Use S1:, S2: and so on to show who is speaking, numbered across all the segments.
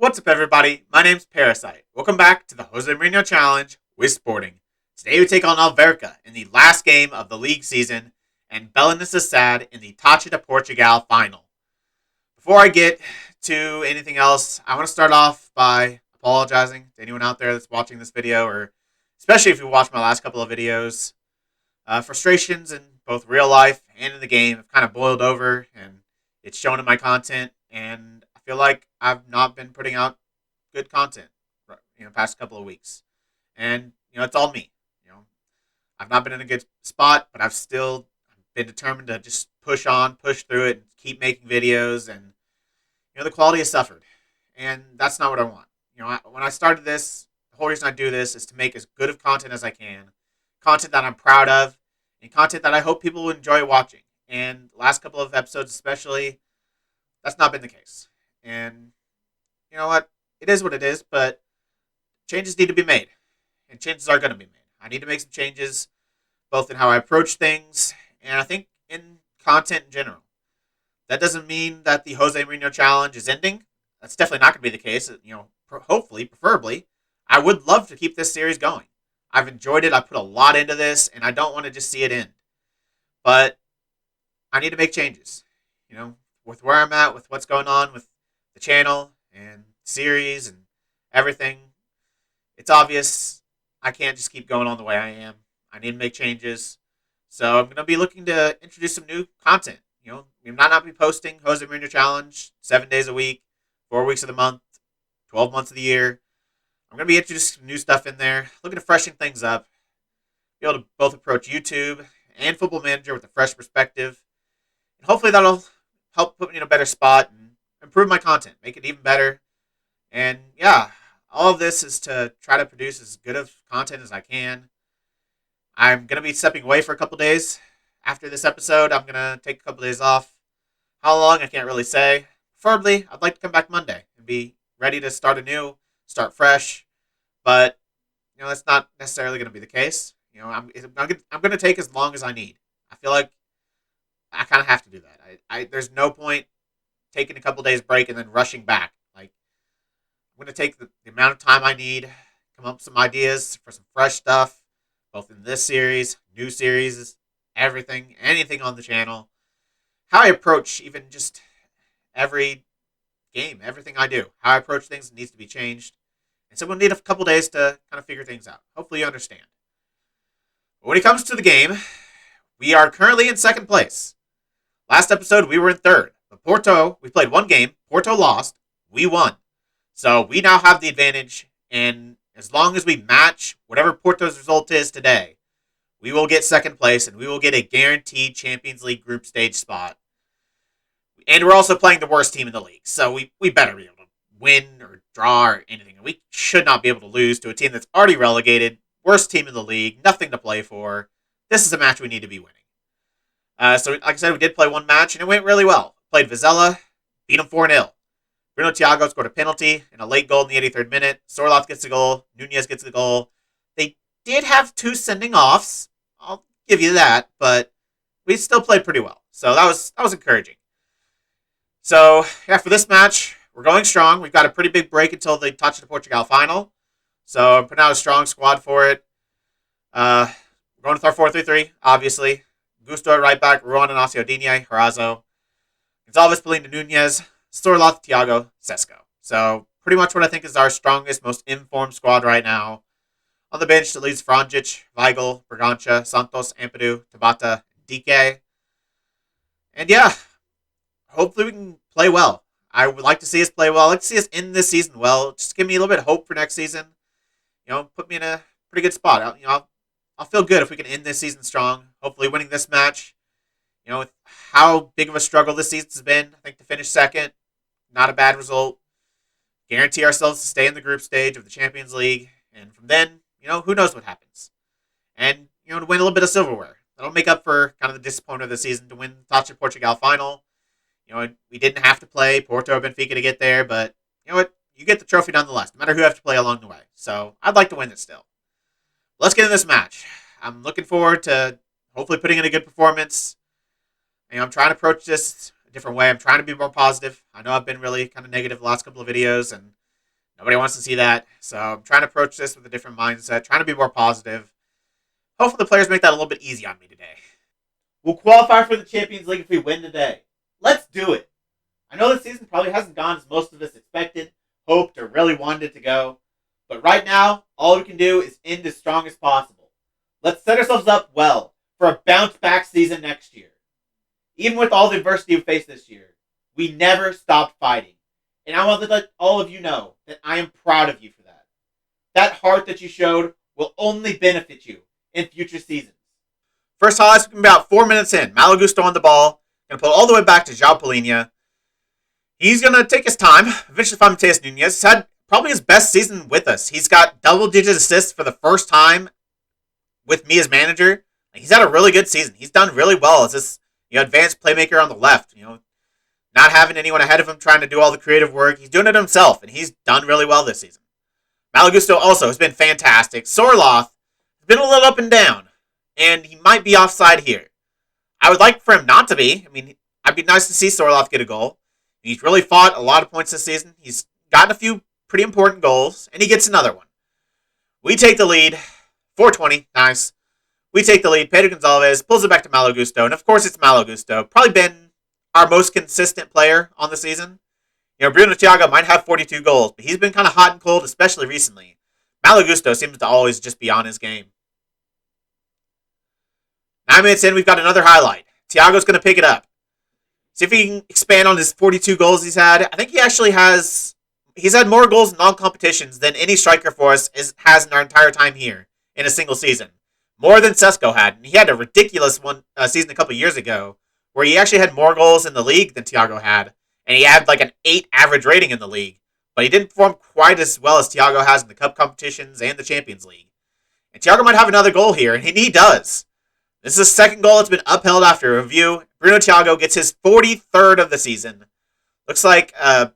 S1: What's up, everybody? My name's Parasite. Welcome back to the Jose Mourinho Challenge with Sporting. Today we take on Alverca in the last game of the league season and Belenenses Sad in the Taça de Portugal final. Before I get to anything else, I want to start off by apologizing to anyone out there that's watching this video, or especially if you watched my last couple of videos. Frustrations in both real life and in the game have kind of boiled over, and it's shown in my content, and I feel like I've not been putting out good content, past couple of weeks. And, it's all me. I've not been in a good spot, but I've still been determined to just push on, push through it, and keep making videos, and, the quality has suffered. And that's not what I want. When I started this, the whole reason I do this is to make as good of content as I can, content that I'm proud of, and content that I hope people will enjoy watching. And the last couple of episodes especially, that's not been the case. And you know what? It is what it is, but changes need to be made. And changes are going to be made. I need to make some changes, both in how I approach things, and I think in content in general. That doesn't mean that the Jose Mourinho Challenge is ending. That's definitely not going to be the case. Hopefully, preferably, I would love to keep this series going. I've enjoyed it. I put a lot into this, and I don't want to just see it end. But I need to make changes. With where I'm at, with what's going on with the channel and series and everything, it's obvious I can't just keep going on the way I am. I need to make changes. So I'm going to be looking to introduce some new content. We might not be posting Jose Mourinho Challenge 7 days a week, 4 weeks of the month, 12 months of the year. I'm going to be introducing some new stuff in there, looking to freshen things up, be able to both approach YouTube and Football Manager with a fresh perspective. And hopefully that'll help put me in a better spot and improve my content, make it even better. And yeah, all of this is to try to produce as good of content as I can. I'm going to be stepping away for a couple days. After this episode, I'm going to take a couple days off. How long, I can't really say. Preferably, I'd like to come back Monday and be ready to start anew, start fresh. But, that's not necessarily going to be the case. I'm going to take as long as I need. I feel like I kind of have to do that. There's no point taking a couple days break and then rushing back. I'm going to take the amount of time I need, come up with some ideas for some fresh stuff, both in this series, new series, everything, anything on the channel. How I approach even just every game, everything I do, how I approach things needs to be changed. And so we'll need a couple days to kind of figure things out. Hopefully you understand. But when it comes to the game, we are currently in second place. Last episode, we were in third. But Porto, we played one game. Porto lost. We won. So we now have the advantage. And as long as we match whatever Porto's result is today, we will get second place and we will get a guaranteed Champions League group stage spot. And we're also playing the worst team in the league. So we better be able to win or draw or anything. We should not be able to lose to a team that's already relegated. Worst team in the league. Nothing to play for. This is a match we need to be winning. So, like I said, we did play one match, and it went really well. Played Vizela, beat them 4-0. Bruno Thiago scored a penalty and a late goal in the 83rd minute. Sorloth gets the goal. Nunez gets the goal. They did have 2 sending offs. I'll give you that, but we still played pretty well. So that was encouraging. So, yeah, for this match, we're going strong. We've got a pretty big break until the Taça de Portugal final. So I'm putting out a strong squad for it. We're going with our 4-3-3, obviously. Gusto at right back, Ruan Inacio Digne, Harazo, Gonzalez, Polina, Nunez, Sorloth, Thiago, Sesko. So pretty much what I think is our strongest, most informed squad right now. On the bench, it leaves Franjic, Weigl, Bergancha, Santos, Ampadu, Tabata, DK. And yeah, hopefully we can play well. I would like to see us play well. I'd like to see us end this season well. Just give me a little bit of hope for next season. Put me in a pretty good spot. I'll feel good if we can end this season strong. Hopefully winning this match. With how big of a struggle this season's been, I think to finish second, not a bad result. Guarantee ourselves to stay in the group stage of the Champions League. And from then, who knows what happens. And, to win a little bit of silverware. That'll make up for kind of the disappointment of the season to win the Taça de Portugal final. We didn't have to play Porto or Benfica to get there, but you know what? You get the trophy nonetheless, no matter who you have to play along the way. So I'd like to win it still. Let's get in this match. I'm looking forward to hopefully putting in a good performance. I'm trying to approach this a different way. I'm trying to be more positive. I know I've been really kind of negative the last couple of videos, and Nobody wants to see that. So I'm trying to approach this with a different mindset, trying to be more positive. Hopefully the players make that a little bit easy on me today. We'll qualify for the Champions League if we win today. Let's do it. I know this season probably hasn't gone as most of us expected, hoped, or really wanted it to go. But right now, all we can do is end as strong as possible. Let's set ourselves up well for a bounce-back season next year. Even with all the adversity we faced this year, we never stopped fighting. And I want to let all of you know that I am proud of you for that. That heart that you showed will only benefit you in future seasons. First highlights, about 4 minutes in. Malo Gusto on the ball. Going to pull it all the way back to João Palhinha. He's going to take his time. Eventually find Mateus Nunes. He's had probably his best season with us. He's got double-digit assists for the first time with me as manager. He's had a really good season. He's done really well as this advanced playmaker on the left. Not having anyone ahead of him trying to do all the creative work. He's doing it himself, and he's done really well this season. Malo Gusto also has been fantastic. Sorloth has been a little up and down, and he might be offside here. I would like for him not to be. I'd be nice to see Sorloth get a goal. He's really fought a lot of points this season. He's gotten a few pretty important goals, and he gets another one. We take the lead. 420, nice. We take the lead. Pedro Gonzalez pulls it back to Malo Gusto, and of course it's Malo Gusto. Probably been our most consistent player on the season. Bruno Thiago might have 42 goals, but he's been kind of hot and cold, especially recently. Malo Gusto seems to always just be on his game. 9 minutes in, we've got another highlight. Thiago's going to pick it up. See if he can expand on his 42 goals he's had. I think he's had more goals in all competitions than any striker for us has in our entire time here in a single season. More than Sesko had. And he had a ridiculous season a couple years ago where he actually had more goals in the league than Thiago had. And he had like an 8 average rating in the league. But he didn't perform quite as well as Thiago has in the cup competitions and the Champions League. And Thiago might have another goal here, and he does. This is the second goal that's been upheld after a review. Bruno Thiago gets his 43rd of the season. Looks like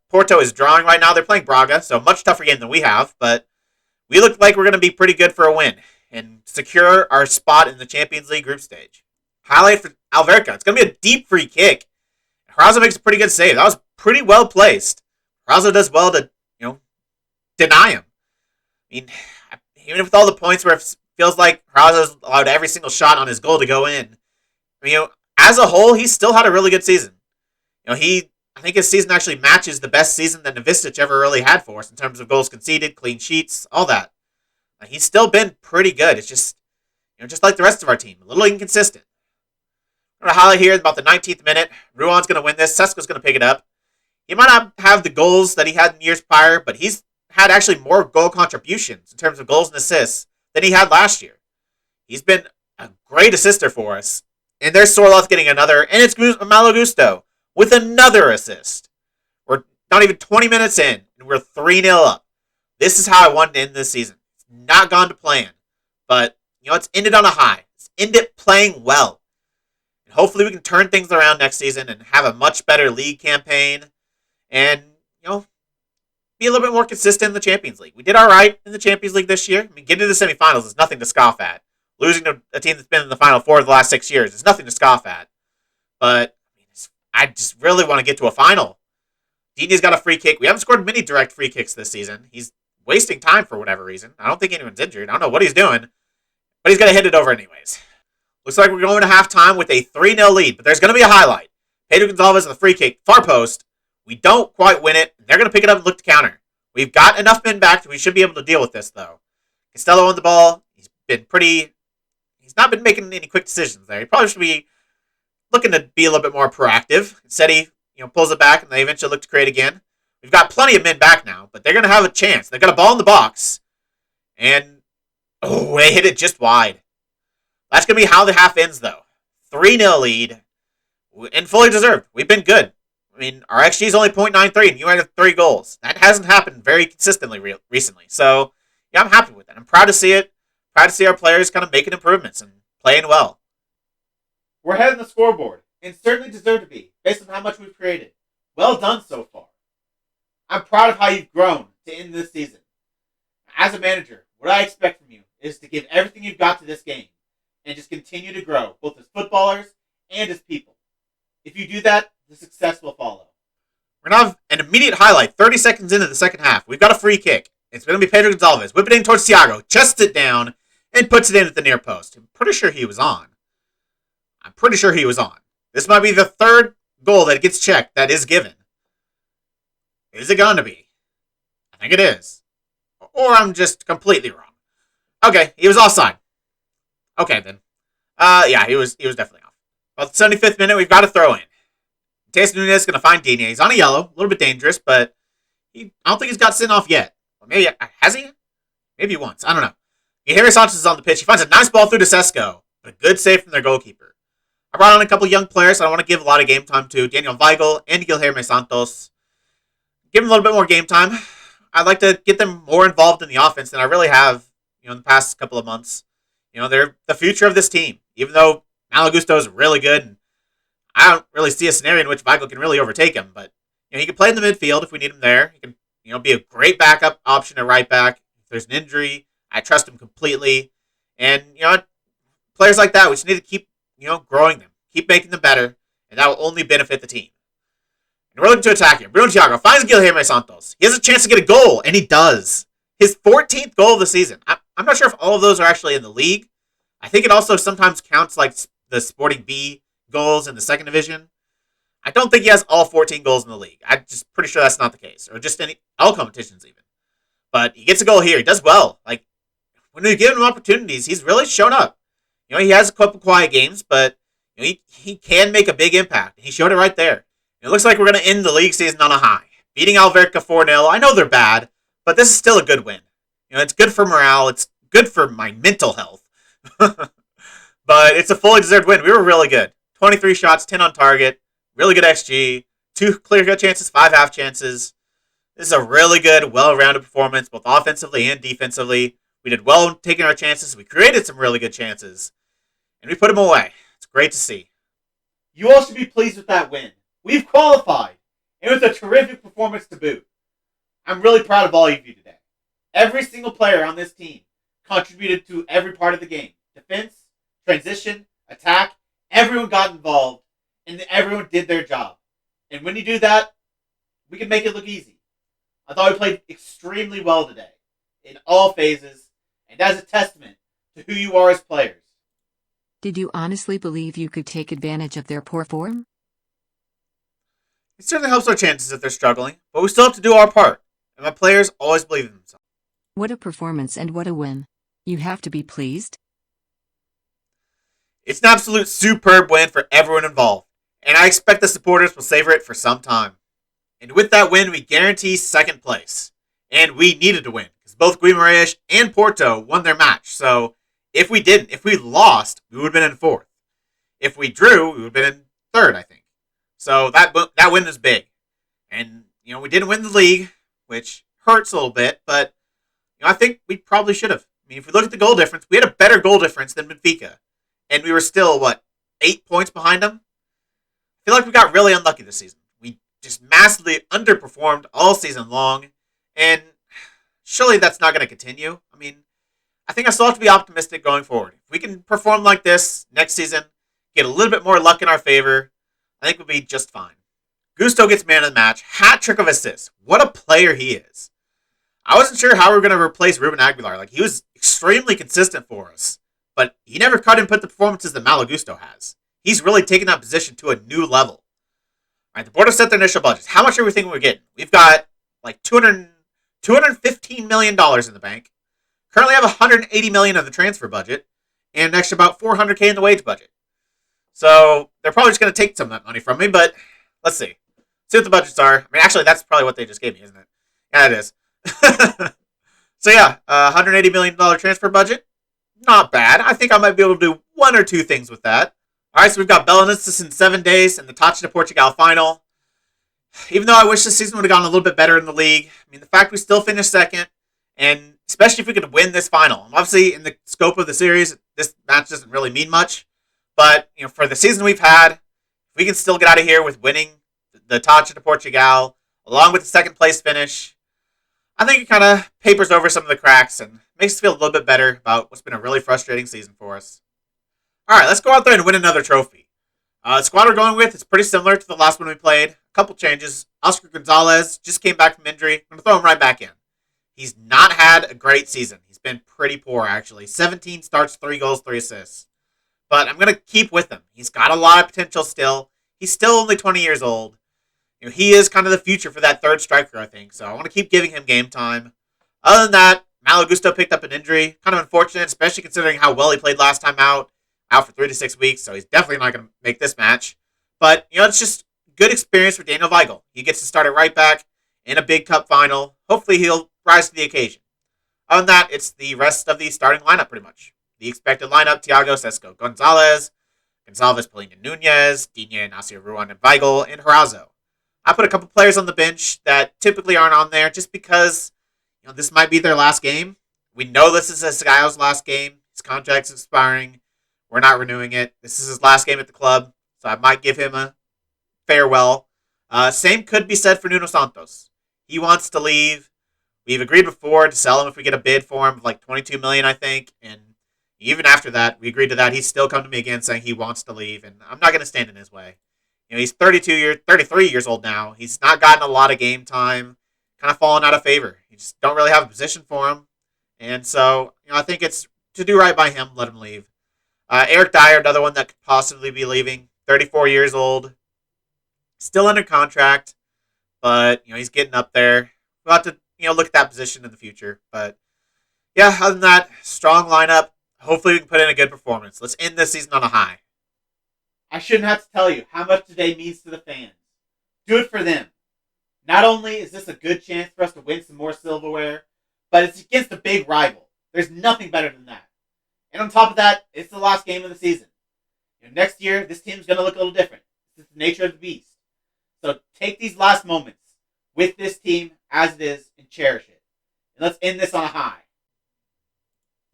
S1: Porto is drawing right now. They're playing Braga, so a much tougher game than we have. But we look like we're going to be pretty good for a win and secure our spot in the Champions League group stage. Highlight for Alverca. It's going to be a deep free kick. Harazo makes a pretty good save. That was pretty well placed. Harazo does well to, deny him. Even with all the points where it feels like Harazo's allowed every single shot on his goal to go in, as a whole, he's still had a really good season. I think his season actually matches the best season that Novicic ever really had for us in terms of goals conceded, clean sheets, all that. He's still been pretty good. It's just, just like the rest of our team, a little inconsistent. I'm going to highlight here about the 19th minute. Ruan's going to win this. Sesko's going to pick it up. He might not have the goals that he had in years prior, but he's had actually more goal contributions in terms of goals and assists than he had last year. He's been a great assister for us. And there's Sorloth getting another, and it's Malo Gusto with another assist. We're not even 20 minutes in, and we're 3-0 up. This is how I wanted to end this season. It's not gone to plan, but, it's ended on a high. It's ended playing well. And hopefully we can turn things around next season and have a much better league campaign and, be a little bit more consistent in the Champions League. We did all right in the Champions League this year. Getting to the semifinals is nothing to scoff at. Losing to a team that's been in the Final Four of the last 6 years is nothing to scoff at. But I just really want to get to a final. Dini's got a free kick. We haven't scored many direct free kicks this season. He's wasting time for whatever reason. I don't think anyone's injured. I don't know what he's doing. But he's going to hit it over anyways. Looks like we're going to halftime with a 3-0 lead. But there's going to be a highlight. Pedro Gonzalez on the free kick. Far post. We don't quite win it. They're going to pick it up and look to counter. We've got enough men back. We should be able to deal with this, though. Costello on the ball. He's not been making any quick decisions there. He probably should be looking to be a little bit more proactive. Instead, he pulls it back, and they eventually look to create again. We've got plenty of men back now, but they're going to have a chance. They've got a ball in the box. And, they hit it just wide. That's going to be how the half ends, though. 3-0 lead. And fully deserved. We've been good. Our XG is only .93, and you had 3 goals. That hasn't happened very consistently recently. So, I'm happy with that. I'm proud to see it. Proud to see our players kind of making improvements and playing well. We're ahead in the scoreboard, and certainly deserve to be, based on how much we've created. Well done so far. I'm proud of how you've grown to end this season. As a manager, what I expect from you is to give everything you've got to this game, and just continue to grow, both as footballers and as people. If you do that, the success will follow. We're going to have an immediate highlight 30 seconds into the second half. We've got a free kick. It's going to be Pedro Gonzalez. Whip it in towards Thiago. Chests it down and puts it in at the near post. I'm pretty sure he was on. This might be the third goal that gets checked that is given. Is it going to be? I think it is. Or I'm just completely wrong. Okay, he was offside. Okay, then. Yeah, he was definitely off. About the 75th minute, we've got to throw in. Mateus Nunes is going to find Digne. He's on a yellow, a little bit dangerous, but I don't think he's got sent off yet. Or maybe, has he? Maybe once. I don't know. Javier Sanchez is on the pitch. He finds a nice ball through to Sesko, but a good save from their goalkeeper. I brought on a couple young players, so I want to give a lot of game time to Daniel Weigl and Guilherme Santos. Give them a little bit more game time. I'd like to get them more involved in the offense than I really have, in the past couple of months. They're the future of this team. Even though Malo Gusto is really good, and I don't really see a scenario in which Weigl can really overtake him. But he can play in the midfield if we need him there. He can, be a great backup option at right back. If there's an injury, I trust him completely. And players like that, we just need to keep growing them, keep making them better, and that will only benefit the team. And we're looking to attack here. Bruno Thiago finds Guilherme Santos. He has a chance to get a goal, and he does. His 14th goal of the season. I'm not sure if all of those are actually in the league. I think it also sometimes counts like the Sporting B goals in the second division. I don't think he has all 14 goals in the league. I'm just pretty sure that's not the case. Or just all competitions even. But he gets a goal here. He does well. Like, when we give him opportunities, he's really shown up. He has a couple quiet games, but he can make a big impact. He showed it right there. It looks like we're going to end the league season on a high. Beating Alverca 4-0. I know they're bad, but this is still a good win. It's good for morale. It's good for my mental health. But it's a fully deserved win. We were really good. 23 shots, 10 on target. Really good XG. 2 clear-cut chances, 5 half chances. This is a really good, well-rounded performance, both offensively and defensively. We did well taking our chances. We created some really good chances. And we put them away. It's great to see. You all should be pleased with that win. We've qualified. And with a terrific performance to boot. I'm really proud of all of you today. Every single player on this team contributed to every part of the game. Defense, transition, attack. Everyone got involved. And everyone did their job. And when you do that, we can make it look easy. I thought we played extremely well today. In all phases. And that's a testament to who you are as players.
S2: Did you honestly believe you could take advantage of their poor form?
S1: It certainly helps our chances if they're struggling, but we still have to do our part. And my players always believe in themselves.
S2: What a performance and what a win. You have to be pleased.
S1: It's an absolute superb win for everyone involved, and I expect the supporters will savor it for some time. And with that win, we guarantee second place. And we needed to win, because both Guimarães and Porto won their match. So if we lost, we would have been in fourth. If we drew, we would have been in third, I think. So that win is big. And, we didn't win the league, which hurts a little bit, but I think we probably should have. I mean, if we look at the goal difference, we had a better goal difference than Benfica. And we were still, 8 points behind them? I feel like we got really unlucky this season. We just massively underperformed all season long, and surely that's not going to continue. I mean, I think I still have to be optimistic going forward. If we can perform like this next season, get a little bit more luck in our favor, I think we'll be just fine. Gusto gets man of the match, hat trick of assists. What a player he is. I wasn't sure how we were going to replace Ruben Aguilar. He was extremely consistent for us, but he never cut and put the performances that Malo Gusto has. He's really taken that position to a new level. All right, the board have set their initial budgets. How much are we thinking we're getting? We've got $215 million in the bank. Currently have $180 million in the transfer budget, and an extra about $400K in the wage budget. So they're probably just going to take some of that money from me, but let's see. See what the budgets are. I mean, actually, that's probably what they just gave me, isn't it? Yeah, it is. So yeah, $180 million transfer budget. Not bad. I think I might be able to do 1 or 2 things with that. All right, so we've got Belenenses in 7 days and the Taça de Portugal final. Even though I wish this season would have gone a little bit better in the league, I mean, the fact we still finished second, and especially if we could win this final. Obviously, in the scope of the series, this match doesn't really mean much. But, for the season we've had, if we can still get out of here with winning the Taça de Portugal, along with the second place finish, I think it kind of papers over some of the cracks and makes us feel a little bit better about what's been a really frustrating season for us. All right, let's go out there and win another trophy. The squad we're going with is pretty similar to the last one we played. A couple changes. Oscar Gonzalez just came back from injury. I'm going to throw him right back in. He's not had a great season. He's been pretty poor, actually. 17 starts, 3 goals, 3 assists. But I'm going to keep with him. He's got a lot of potential still. He's still only 20 years old. He is kind of the future for that third striker, I think. So I want to keep giving him game time. Other than that, Malagusto picked up an injury. Kind of unfortunate, especially considering how well he played last time out for 3 to 6 weeks. So he's definitely not going to make this match. But, it's just good experience for Daniel Weigl. He gets to start at right back in a big cup final. Hopefully he'll rise to the occasion. Other than that, it's the rest of the starting lineup pretty much. The expected lineup: Thiago, Sesko, Gonzalez, Polina Nunez, Digne, Nacio, Ruan, and Weigl, and Harazo. I put a couple players on the bench that typically aren't on there just because this might be their last game. We know this is Segayo's last game. His contract's expiring. We're not renewing it. This is his last game at the club, so I might give him a farewell. Same could be said for Nuno Santos. He wants to leave. We've agreed before to sell him if we get a bid for him of like $22 million, I think. And even after that, we agreed to that. He's still come to me again saying he wants to leave, and I'm not going to stand in his way. He's 33 years old now. He's not gotten a lot of game time. Kind of fallen out of favor. You just don't really have a position for him. And so, I think it's to do right by him, let him leave. Eric Dyer, another one that could possibly be leaving. 34 years old. Still under contract. But, he's getting up there. We'll have to, look at that position in the future. But, yeah, other than that, strong lineup. Hopefully we can put in a good performance. Let's end this season on a high. I shouldn't have to tell you how much today means to the fans. Do it for them. Not only is this a good chance for us to win some more silverware, but it's against a big rival. There's nothing better than that. And on top of that, it's the last game of the season. Next year, this team's going to look a little different. It's the nature of the beast. So take these last moments with this team as it is and cherish it. And let's end this on a high.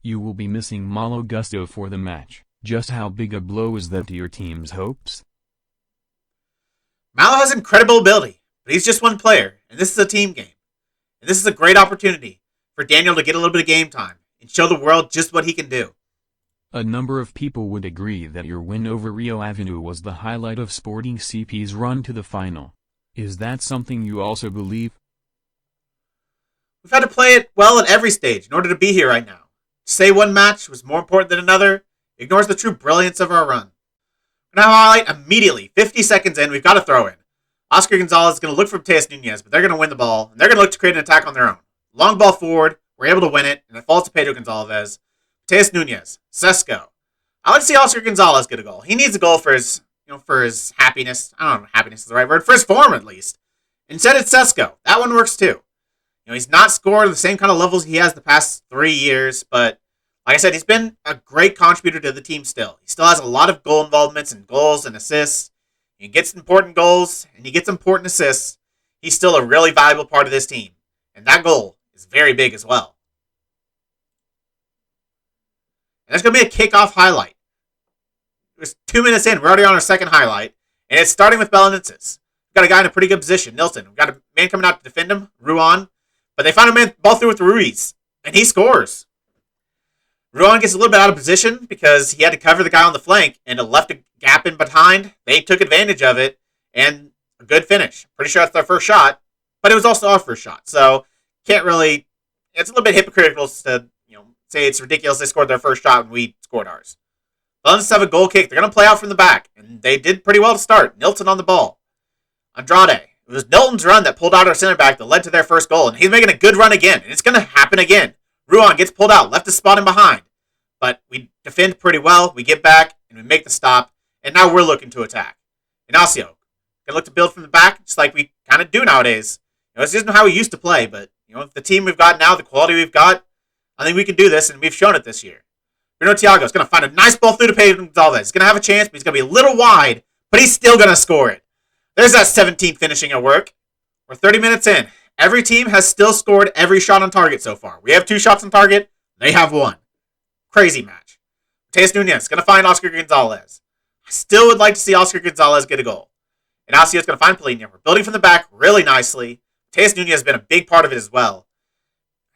S3: You will be missing Malo Gusto for the match. Just how big a blow is that to your team's hopes?
S1: Malo has incredible ability, but he's just one player, and this is a team game. And this is a great opportunity for Daniel to get a little bit of game time and show the world just what he can do.
S3: A number of people would agree that your win over Rio Avenue was the highlight of Sporting CP's run to the final. Is that something you also believe?
S1: We've had to play it well at every stage in order to be here right now. To say one match was more important than another ignores the true brilliance of our run. Now highlight immediately, 50 seconds in, we've got to throw in. Oscar Gonzalez is going to look for Mateus Nunez, but they're going to win the ball, and they're going to look to create an attack on their own. Long ball forward, we're able to win it, and it falls to Pedro Gonzalez. Mateus Nunez, Sesko. I like to see Oscar Gonzalez get a goal. He needs a goal for his, for his happiness. I don't know if happiness is the right word, for his form at least. Instead it's Sesko. That one works too. He's not scored at the same kind of levels he has the past 3 years, but like I said, he's been a great contributor to the team still. He still has a lot of goal involvements and goals and assists. He gets important goals and he gets important assists. He's still a really valuable part of this team. And that goal is very big as well. And there's going to be a kickoff highlight. It was 2 minutes in. We're already on our second highlight. And it's starting with Belenenses. We've got a guy in a pretty good position, Nilsson. We've got a man coming out to defend him, Ruan. But they find a man ball through with Ruiz. And he scores. Ruan gets a little bit out of position because he had to cover the guy on the flank and it left a gap in behind. They took advantage of it and a good finish. Pretty sure that's their first shot, but it was also our first shot. So can't really, it's a little bit hypocritical to say it's ridiculous they scored their first shot when we scored ours. Let's have a goal kick. They're going to play out from the back, and they did pretty well to start. Nilton on the ball. Andrade. It was Nilton's run that pulled out our center back that led to their first goal, and he's making a good run again, and it's going to happen again. Ruan gets pulled out, left his spot in behind. But we defend pretty well. We get back, and we make the stop. And now we're looking to attack. Ignacio going to look to build from the back, just like we kind of do nowadays. This isn't how we used to play, but with the team we've got now, the quality we've got, I think we can do this, and we've shown it this year. Bruno Thiago is going to find a nice ball through to Pedro Gonzalez. He's going to have a chance, but he's going to be a little wide, but he's still going to score it. There's that 17th finishing at work. We're 30 minutes in. Every team has still scored every shot on target so far. We have 2 shots on target. They have 1. Crazy match. Mateus Nunez going to find Oscar Gonzalez. I still would like to see Oscar Gonzalez get a goal. Ignacio is going to find Polina. We're building from the back really nicely. Mateus Nunez has been a big part of it as well.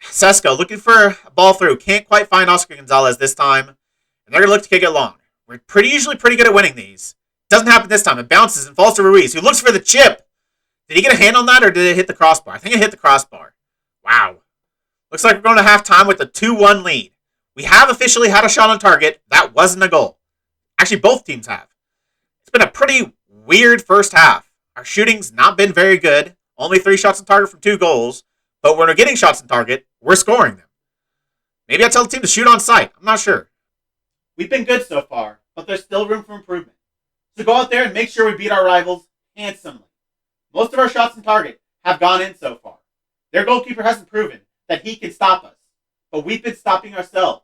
S1: Sesko looking for a ball through. Can't quite find Oscar Gonzalez this time. And they're going to look to kick it long. We're usually pretty good at winning these. Doesn't happen this time. It bounces and falls to Ruiz, who looks for the chip. Did he get a hand on that, or did it hit the crossbar? I think it hit the crossbar. Wow. Looks like we're going to halftime with a 2-1 lead. We have officially had a shot on target. That wasn't a goal. Actually, both teams have. It's been a pretty weird first half. Our shooting's not been very good. Only 3 shots on target from 2 goals. But when we're getting shots on target, we're scoring them. Maybe I tell the team to shoot on sight. I'm not sure. We've been good so far, but there's still room for improvement. So go out there and make sure we beat our rivals handsomely. Most of our shots on target have gone in so far. Their goalkeeper hasn't proven that he can stop us, but we've been stopping ourselves.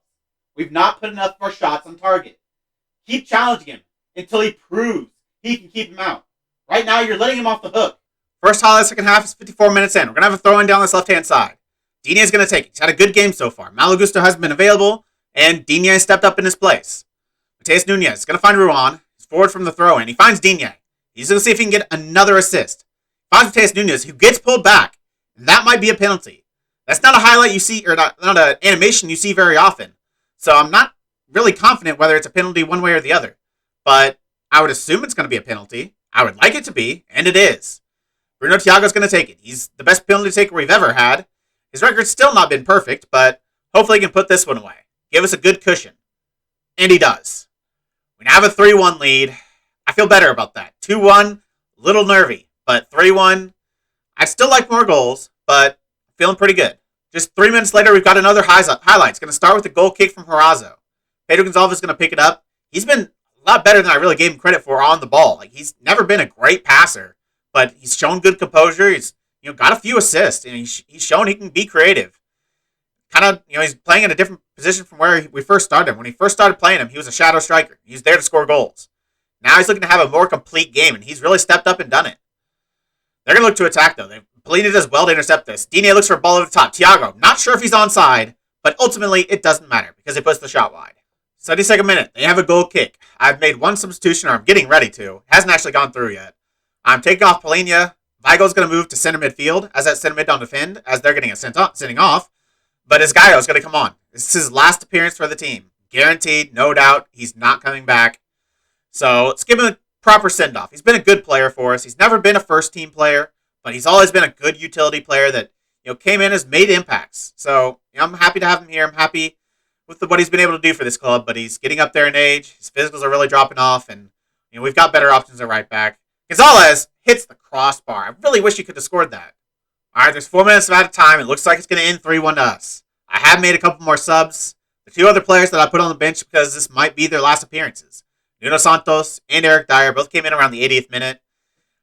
S1: We've not put enough of our shots on target. Keep challenging him until he proves he can keep him out. Right now, you're letting him off the hook. First highlight, second half is 54 minutes in. We're going to have a throw-in down this left-hand side. Digne is going to take it. He's had a good game so far. Malagusto hasn't been available, and Digne stepped up in his place. Mateus Nunes is going to find Ruan. He's forward from the throw-in. He finds Digne. He's going to see if he can get another assist. Finds Mateus Nunes, who gets pulled back. And that might be a penalty. That's not a highlight you see, or not an animation you see very often. So I'm not really confident whether it's a penalty one way or the other. But I would assume it's going to be a penalty. I would like it to be, and it is. Bruno Thiago's going to take it. He's the best penalty taker we've ever had. His record's still not been perfect, but hopefully he can put this one away. Give us a good cushion. And he does. We now have a 3-1 lead. I feel better about that. 2-1, a little nervy, but 3-1, I still like more goals, but feeling pretty good. Just 3 minutes later, we've got another highlight. It's going to start with a goal kick from Horazo. Pedro Gonçalves is going to pick it up. He's been a lot better than I really gave him credit for on the ball. Like, he's never been a great passer, but he's shown good composure. He's got a few assists, and he's shown he can be creative. Kind of, he's playing in a different position from where we first started him. When he first started playing him, he was a shadow striker. He was there to score goals. Now he's looking to have a more complete game, and he's really stepped up and done it. They're going to look to attack, though. Polina does well to intercept this. Digne looks for a ball over the top. Thiago, not sure if he's onside, but ultimately it doesn't matter because he puts the shot wide. 72nd minute, they have a goal kick. I've made one substitution, or I'm getting ready to. It hasn't actually gone through yet. I'm taking off Polina. Vigo's going to move to center midfield as that center mid don't defend, as they're getting a sending off. But Esgaio's going to come on. This is his last appearance for the team. Guaranteed, no doubt, he's not coming back. So let's give him a proper send-off. He's been a good player for us. He's never been a first-team player, but he's always been a good utility player that came in, has made impacts. So I'm happy to have him here. I'm happy with what he's been able to do for this club, but he's getting up there in age. His physicals are really dropping off, and we've got better options at right back. Gonzalez hits the crossbar. I really wish he could have scored that. All right, there's 4 minutes out of time. It looks like it's going to end 3-1 to us. I have made a couple more subs. The 2 other players that I put on the bench because this might be their last appearances. Nuno Santos and Eric Dyer both came in around the 80th minute.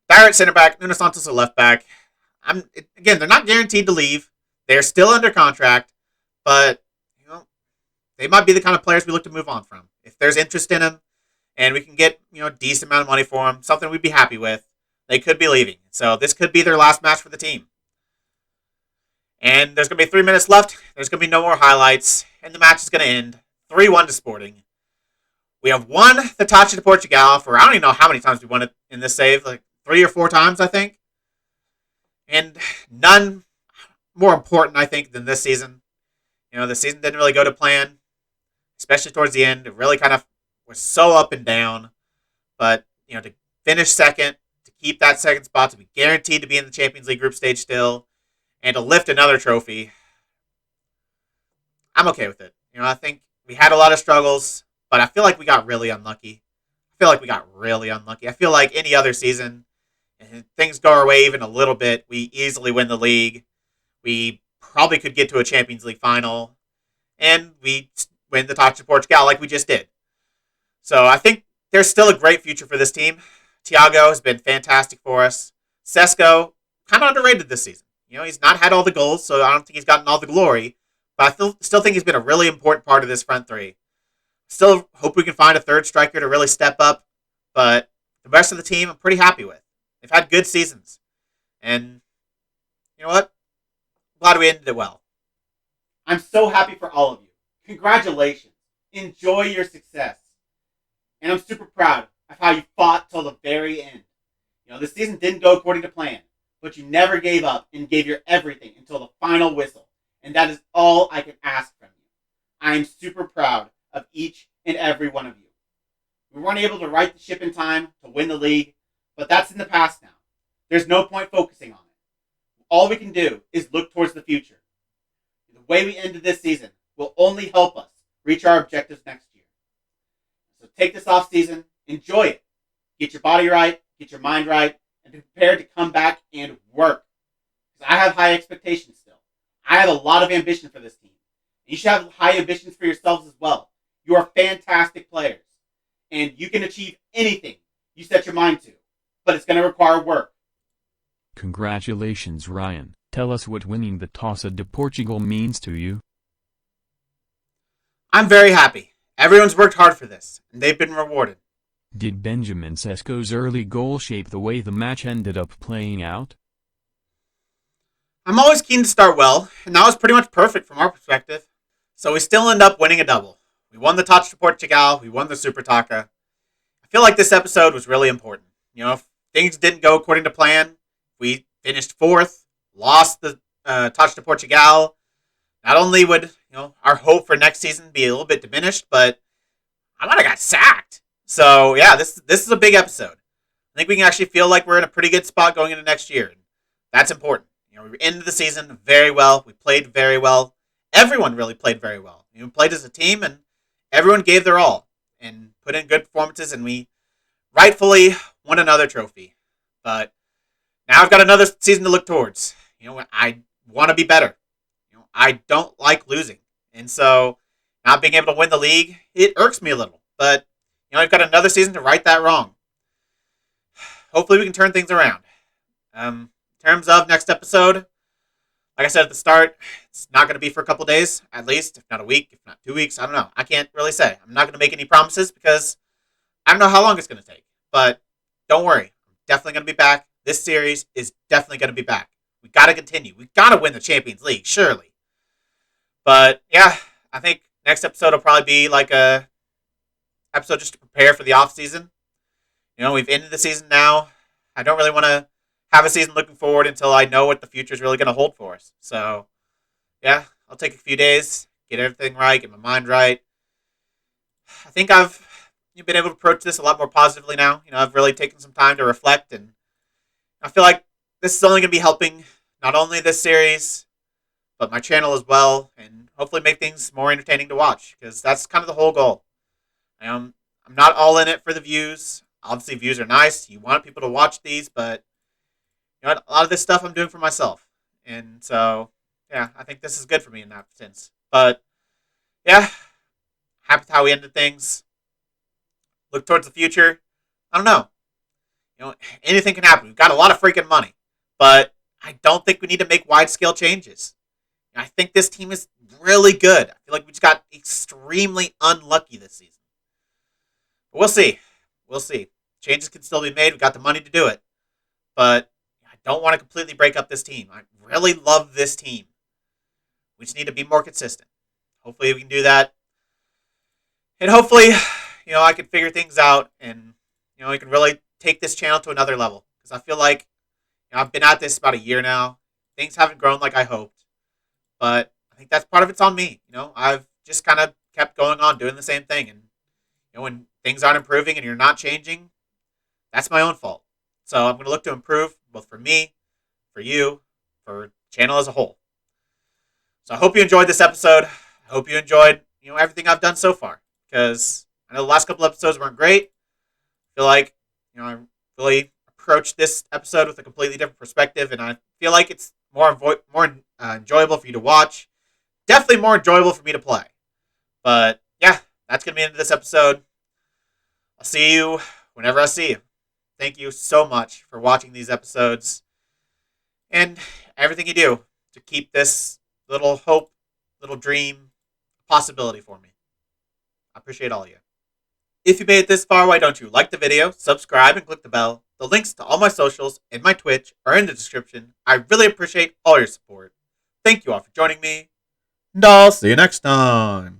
S1: Dyer at center back, Nuno Santos at left back. Again, they're not guaranteed to leave. They're still under contract, but they might be the kind of players we look to move on from. If there's interest in them and we can get a decent amount of money for them, something we'd be happy with, they could be leaving. So this could be their last match for the team. And there's going to be 3 minutes left. There's going to be no more highlights, and the match is going to end 3-1 to Sporting. We have won the Taça de Portugal for, I don't even know how many times we won it in this save, like 3 or 4 times, I think. And none more important, I think, than this season. The season didn't really go to plan, especially towards the end. It really kind of was so up and down. But, to finish second, to keep that second spot, to be guaranteed to be in the Champions League group stage still, and to lift another trophy, I'm okay with it. I think we had a lot of struggles, but I feel like we got really unlucky. I feel like any other season, and things go our way even a little bit, we easily win the league. We probably could get to a Champions League final, and we win the Taça de Portugal like we just did. So I think there's still a great future for this team. Thiago has been fantastic for us. Sesko, kind of underrated this season. He's not had all the goals, so I don't think he's gotten all the glory, but I still think he's been a really important part of this front three. Still hope we can find a third striker to really step up, but the rest of the team I'm pretty happy with. They've had good seasons, and you know what? Glad we ended it well. I'm so happy for all of you. Congratulations. Enjoy your success. And I'm super proud of how you fought till the very end. This season didn't go according to plan, but you never gave up and gave your everything until the final whistle. And that is all I can ask from you. I am super proud of each and every one of you. We weren't able to right the ship in time to win the league, but that's in the past now. there's no point focusing on it. All we can do is look towards the future. The way we ended this season will only help us reach our objectives next year. So take this off season, enjoy it. Get your body right, get your mind right, and be prepared to come back and work. Because I have high expectations still. I have a lot of ambition for this team. You should have high ambitions for yourselves as well. You are fantastic players. And you can achieve anything you set your mind to. But it's going to require work.
S3: Congratulations, Ryan. Tell us what winning the Taça de Portugal means to you.
S1: I'm very happy. Everyone's worked hard for this, and they've been rewarded.
S3: Did Benjamin Sesko's early goal shape the way the match ended up playing out?
S1: I'm always keen to start well, and that was pretty much perfect from our perspective. So we still end up winning a double. We won the Taça de Portugal, we won the Super Taça. I feel like this episode was really important. If things didn't go according to plan, we finished 4th, lost the Taça de Portugal. Not only would our hope for next season be a little bit diminished, but I might have got sacked. So yeah, this is a big episode. I think we can actually feel like we're in a pretty good spot going into next year. That's important. We ended the season very well. We played very well. Everyone really played very well. We played as a team, and everyone gave their all and put in good performances, and we rightfully won another trophy. But now I've got another season to look towards. I want to be better. I don't like losing. And so not being able to win the league, it irks me a little. But, I've got another season to right that wrong. Hopefully we can turn things around. In terms of next episode, like I said at the start, it's not going to be for a couple days, at least, if not a week, if not 2 weeks. I don't know. I can't really say. I'm not going to make any promises because I don't know how long it's going to take. But don't worry. I'm definitely going to be back. This series is definitely going to be back. We got to continue. We got to win the Champions League, surely. But yeah, I think next episode will probably be like a episode just to prepare for the off season. We've ended the season now. I don't really want to have a season looking forward until I know what the future is really going to hold for us. So yeah, I'll take a few days, get everything right, get my mind right. I think I've been able to approach this a lot more positively now. I've really taken some time to reflect, and I feel like this is only going to be helping not only this series, but my channel as well, and hopefully make things more entertaining to watch, because that's kind of the whole goal. I'm not all in it for the views. Obviously, views are nice. You want people to watch these, but a lot of this stuff I'm doing for myself. And so, yeah, I think this is good for me in that sense. But, yeah, happy with how we ended things. Look towards the future. I don't know. Anything can happen. We've got a lot of freaking money. But I don't think we need to make wide-scale changes. I think this team is really good. I feel like we just got extremely unlucky this season. But we'll see. We'll see. Changes can still be made. We've got the money to do it. But I don't want to completely break up this team. I really love this team. We just need to be more consistent. Hopefully we can do that. And hopefully, I can figure things out and, I can really take this channel to another level. Because I feel like I've been at this about a year now. Things haven't grown like I hoped. But I think that's part of it's on me. I've just kind of kept going on doing the same thing. And, when things aren't improving and you're not changing, that's my own fault. So I'm going to look to improve both for me, for you, for the channel as a whole. So I hope you enjoyed this episode. I hope you enjoyed, everything I've done so far. Because I know the last couple episodes weren't great. I feel like, I really approached this episode with a completely different perspective. And I feel like it's more enjoyable for you to watch. Definitely more enjoyable for me to play. But yeah, that's going to be the end of this episode. I'll see you whenever I see you. Thank you so much for watching these episodes and everything you do to keep this little hope, little dream, possibility for me. I appreciate all of you. If you made it this far, why don't you like the video, subscribe, and click the bell? The links to all my socials and my Twitch are in the description. I really appreciate all your support. Thank you all for joining me, and I'll see you next time.